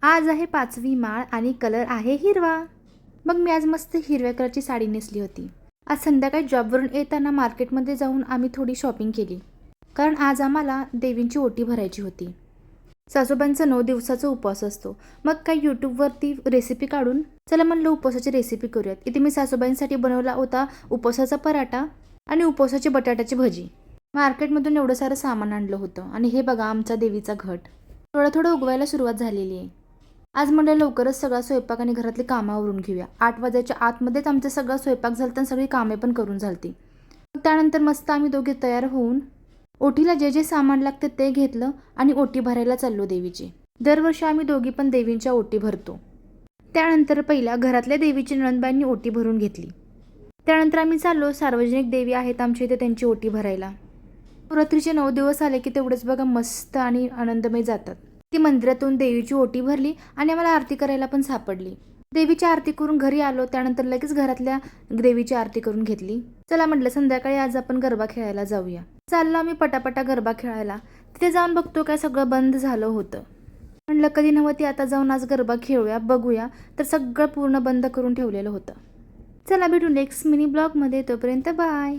आज आहे 5वी माळ आणि कलर आहे हिरवा. मग मी आज मस्त हिरव्या कलरची साडी नेसली होती. आज संध्याकाळी जॉबवरून येताना मार्केटमध्ये जाऊन आम्ही थोडी शॉपिंग केली, कारण आज आम्हाला देवींची ओटी भरायची होती. सासूबाईंचा 9 दिवसाचा उपवास असतो. मग काही यूट्यूबवरती रेसिपी काढून चला म्हणलं उपवासाची रेसिपी करूयात. इथे मी सासूबाईंसाठी बनवला होता उपवासाचा पराठा आणि उपवासाची बटाट्याची भजी. मार्केटमधून एवढं सारं सामान आणलं होतं आणि हे बघा आमचा देवीचा घट थोडं थोडं उगवायला सुरुवात झालेली आहे. आज म्हणलं लवकरच सगळा स्वयंपाक आणि घरातली कामं आवरून घेऊया. 8 वाजायच्या आतमध्येच आमचा सगळा स्वयंपाक झाला आणि सगळी कामे पण करून झालती. त्यानंतर मस्त आम्ही दोघे तयार होऊन ओटीला जे जे सामान लागते ते घेतलं आणि ओटी भरायला चाललो देवीची. दरवर्षी आम्ही दोघी पण देवींच्या ओटी भरतो. त्यानंतर पहिल्या घरातल्या देवीची नणंदबाईंनी ओटी भरून घेतली. त्यानंतर आम्ही चाललो सार्वजनिक देवी आहेत आमच्या इथे त्यांची ओटी भरायला. नवरात्रीचे 9 दिवस आले की तेवढंच बघा मस्त आणि आनंदमय जातात. ती मंदिरातून देवीची ओटी भरली आणि आम्हाला आरती करायला पण सापडली. देवीची आरती करून घरी आलो. त्यानंतर लगेच घरातल्या देवीची आरती करून घेतली. चला म्हटलं संध्याकाळी आज आपण गरबा खेळायला जाऊया. चाललो आम्ही पटापटा गरबा खेळायला. तिथे जाऊन बघतो काय सगळं बंद झालं होतं. म्हणलं कधी नव्हती आता जाऊन आज गरबा खेळूया बघूया, तर सगळं पूर्ण बंद करून ठेवलेलं होतं. चला भेटू नेक्स्ट मिनी ब्लॉगमध्ये. तोपर्यंत बाय.